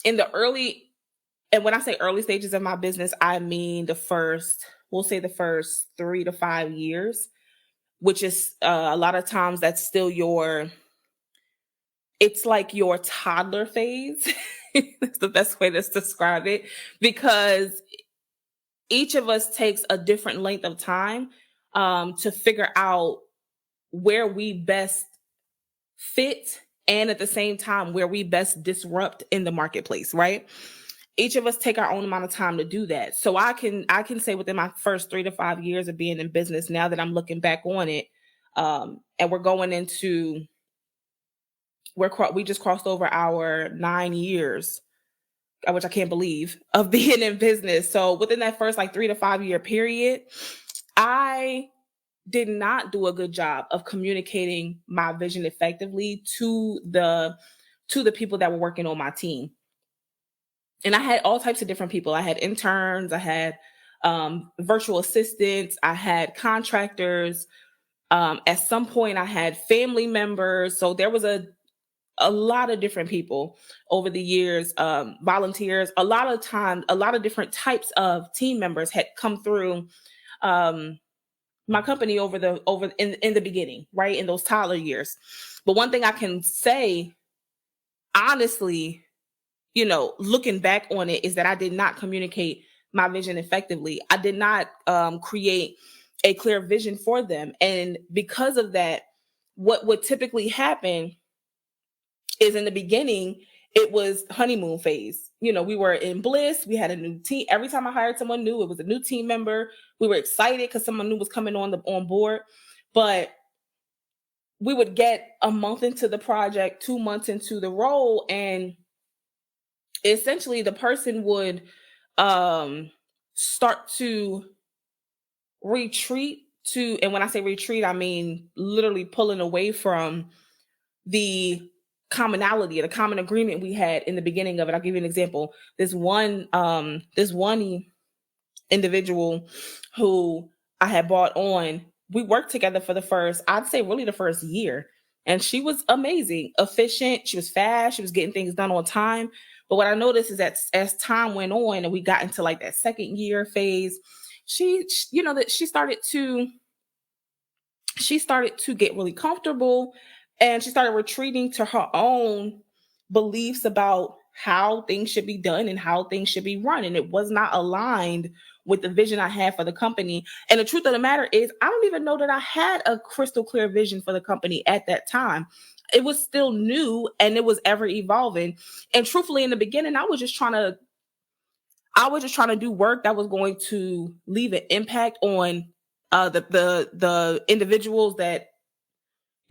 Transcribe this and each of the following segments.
in the early, and when I say early stages of my business, I mean we'll say the first 3 to 5 years, which is a lot of times that's still it's like your toddler phase. That's the best way to describe it, because each of us takes a different length of time to figure out where we best fit, and at the same time where we best disrupt in the marketplace, right? Each of us take our own amount of time to do that. So I can say within my first 3 to 5 years of being in business, now that I'm looking back on it, and we're going into we just crossed over our 9 years, which I can't believe, of being in business. So within that first like 3 to 5 year period, I did not do a good job of communicating my vision effectively to the people that were working on my team. And I had all types of different people. I had interns, I had virtual assistants, I had contractors. At some point, I had family members. So there was a lot of different people over the years, volunteers. A lot of times, a lot of different types of team members had come through my company in the beginning, right, in those toddler years. But one thing I can say honestly, looking back on it, is that I did not communicate my vision effectively. I did not create a clear vision for them. And because of that, what would typically happen is, in the beginning, it was honeymoon phase. We were in bliss. We had a new team. Every time I hired someone new, it was a new team member. We were excited because someone new was coming on board. But we would get a month into the project, 2 months into the role, and essentially the person would start to retreat and when I say retreat, I mean literally pulling away from the commonality, the common agreement we had in the beginning of it. I'll give you an example. This one individual who I had brought on, we worked together for I'd say really the first year. And she was amazing, efficient. She was fast. She was getting things done on time. But what I noticed is that as time went on and we got into like that second year phase, that she started to get really comfortable, and she started retreating to her own beliefs about how things should be done and how things should be run. And it was not aligned with the vision I had for the company. And the truth of the matter is, I don't even know that I had a crystal clear vision for the company at that time. It was still new and it was ever evolving. And truthfully, in the beginning, I was just trying to do work that was going to leave an impact on the individuals that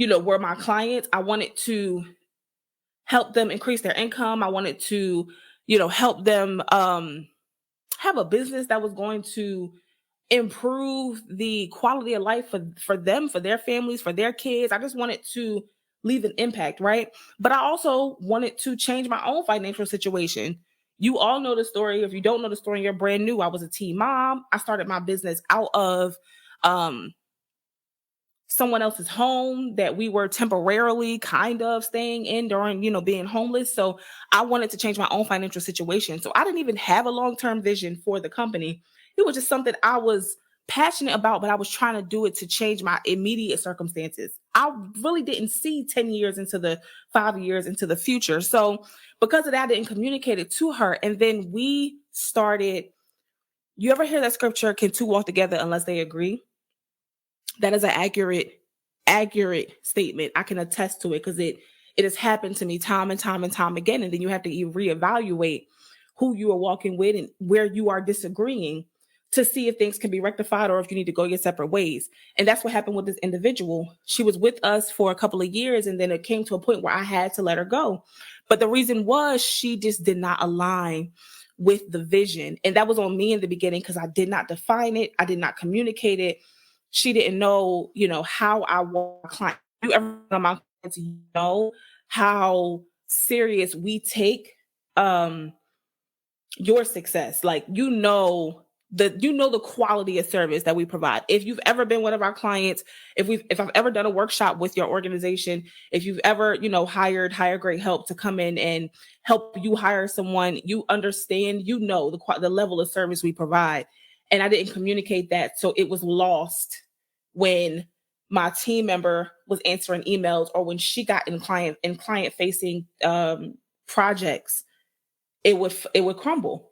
were my clients. I wanted to help them increase their income. I wanted to help them have a business that was going to improve the quality of life for them, for their families, for their kids. I just wanted to leave an impact, right? But I also wanted to change my own financial situation. You all know the story. If you don't know the story, you're brand new. I was a teen mom. I started my business out of someone else's home that we were temporarily kind of staying in during, being homeless. So I wanted to change my own financial situation. So I didn't even have a long-term vision for the company. It was just something I was passionate about, but I was trying to do it to change my immediate circumstances. I really didn't see 10 years into the 5 years into the future. So because of that, I didn't communicate it to her. And then we started, you ever hear that scripture, can two walk together unless they agree? That is an accurate statement. I can attest to it because it has happened to me time and time and time again. And then you have to reevaluate who you are walking with and where you are disagreeing to see if things can be rectified or if you need to go your separate ways. And that's what happened with this individual. She was with us for a couple of years, and then it came to a point where I had to let her go. But the reason was she just did not align with the vision. And that was on me in the beginning because I did not define it. I did not communicate it. She didn't know, how I want my client. You ever know my clients, how serious we take your success. Like, the quality of service that we provide. If you've ever been one of our clients, if I've ever done a workshop with your organization, if you've ever, hired hire great help to come in and help you hire someone, you understand, the level of service we provide. And I didn't communicate that, so it was lost when my team member was answering emails, or when she got in client facing projects, it would crumble.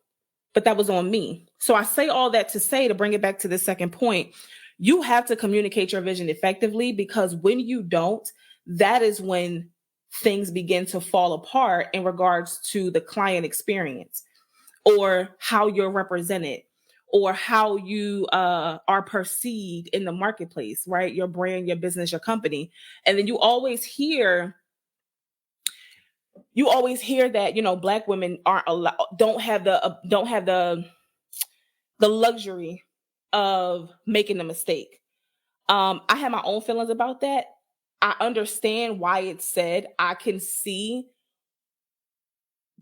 But that was on me. So I say all that to say, to bring it back to the second point, you have to communicate your vision effectively, because when you don't, that is when things begin to fall apart in regards to the client experience, or how you're represented, or how you are perceived in the marketplace, right? Your brand, your business, your company. And then you always hear that Black women aren't allowed, don't have the luxury of making a mistake. I have my own feelings about that. I understand why it's said. I can see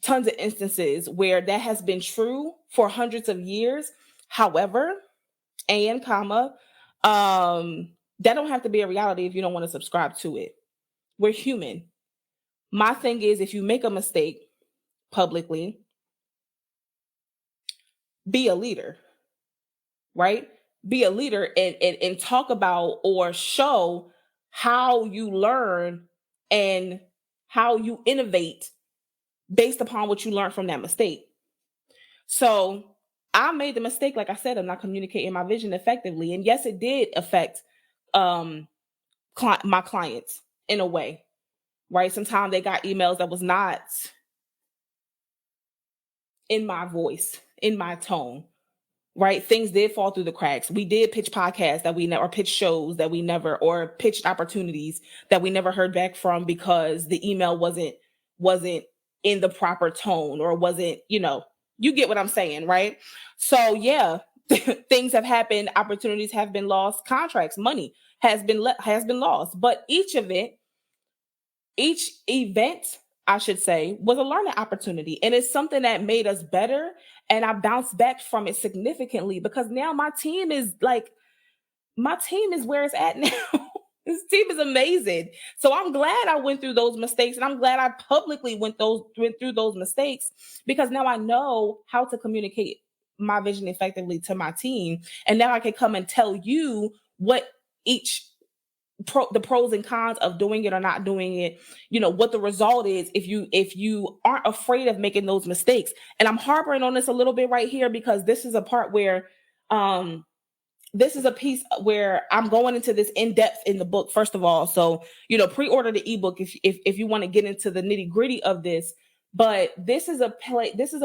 tons of instances where that has been true for hundreds of years. However, that don't have to be a reality if you don't want to subscribe to it. We're human. My thing is, if you make a mistake publicly, be a leader, right? Be a leader, and talk about or show how you learn and how you innovate based upon what you learned from that mistake. So I made the mistake, like I said, of not communicating my vision effectively. And yes, it did affect my clients in a way, right? Sometimes they got emails that was not in my voice, in my tone, right? Things did fall through the cracks. We did pitch podcasts that we never, or pitch shows that we never, or pitched opportunities that we never heard back from, because the email wasn't in the proper tone, or wasn't, you get what I'm saying, right? So yeah, things have happened, opportunities have been lost, contracts, money has been lost, but each event, I should say, was a learning opportunity. And it's something that made us better. And I bounced back from it significantly, because now my team is where it's at now. This team is amazing. So I'm glad I went through those mistakes, and I'm glad I publicly went through those mistakes, because now I know how to communicate my vision effectively to my team. And now I can come and tell you what the pros and cons of doing it or not doing it, what the result is if you aren't afraid of making those mistakes. And I'm harping on this a little bit right here, because this is a part where this is a piece where I'm going into this in depth in the book, first of all. So, pre-order the ebook if you want to get into the nitty gritty of this. But this is a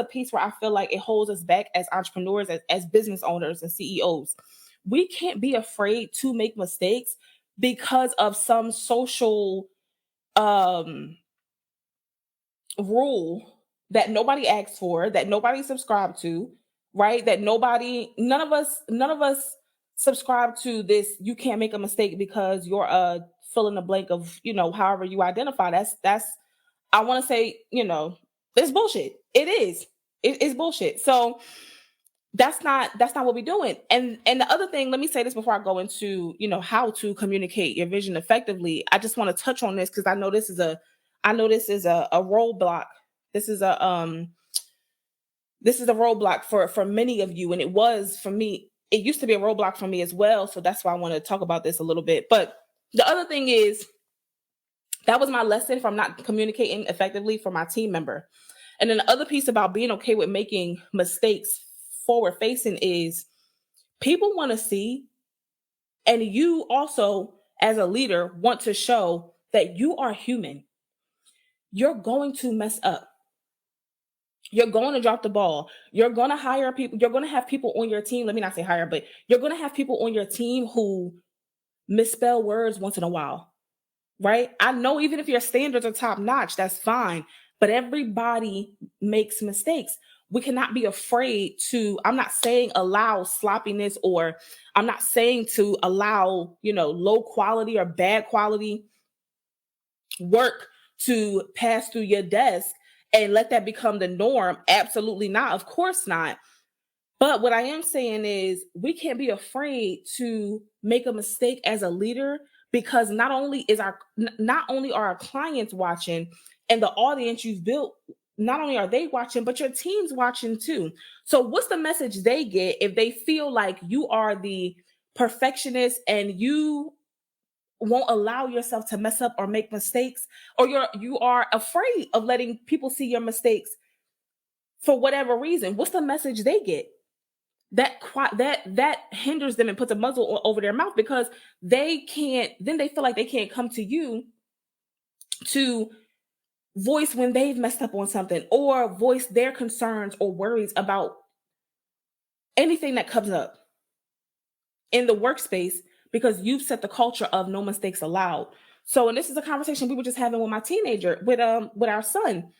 piece where I feel like it holds us back as entrepreneurs, as business owners and CEOs. We can't be afraid to make mistakes because of some social rule that nobody asked for, that nobody subscribed to, right? None of us subscribe to this. You can't make a mistake because you're fill in the blank of, however you identify. That's I want to say, it's bullshit. It is. It's bullshit. So that's not what we're doing. And the other thing, let me say this before I go into, how to communicate your vision effectively. I just want to touch on this, because I know this is a roadblock. This is a roadblock for many of you, and it was for me. It used to be a roadblock for me as well. So that's why I want to talk about this a little bit. But the other thing is, that was my lesson from not communicating effectively for my team member. And then the other piece about being okay with making mistakes forward facing is, people want to see, and you also as a leader want to show, that you are human. You're going to mess up. You're going to drop the ball. You're going to hire people. You're going to have people on your team. Let me not say hire, but you're going to have people on your team who misspell words once in a while, right? I know even if your standards are top notch, that's fine. But everybody makes mistakes. We cannot be afraid to, I'm not saying allow sloppiness, or I'm not saying to allow, low quality or bad quality work to pass through your desk and let that become the norm. Absolutely not. Of course not. But what I am saying is we can't be afraid to make a mistake as a leader, because not only are our clients watching and the audience you've built, not only are they watching, but your team's watching too. So what's the message they get if they feel like you are the perfectionist and you won't allow yourself to mess up or make mistakes, or you are afraid of letting people see your mistakes for whatever reason? What's the message they get? That hinders them and puts a muzzle over their mouth, because they can't, then they feel like they can't come to you to voice when they've messed up on something, or voice their concerns or worries about anything that comes up in the workspace, because you've set the culture of no mistakes allowed. So, and this is a conversation we were just having with my teenager, with our son.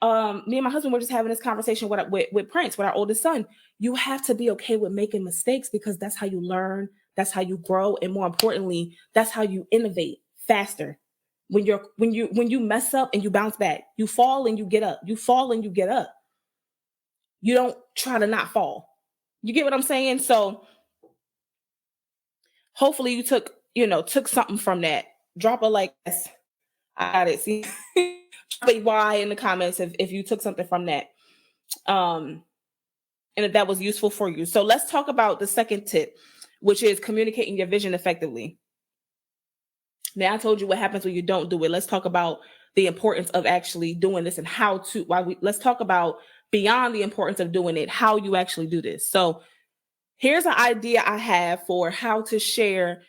Me and my husband were just having this conversation with Prince, with our oldest son. You have to be okay with making mistakes, because that's how you learn, that's how you grow, and more importantly, that's how you innovate faster. When you mess up and you bounce back, you fall and you get up, you fall and you get up. You don't try to not fall. You get what I'm saying? So hopefully you took something from that. Drop a like. Yes, I got it. See, drop a Y in the comments if you took something from that. And if that was useful for you. So let's talk about the second tip, which is communicating your vision effectively. Now I told you what happens when you don't do it. Let's talk about the importance of actually doing this, and let's talk about, beyond the importance of doing it, how you actually do this. So here's an idea I have for how to share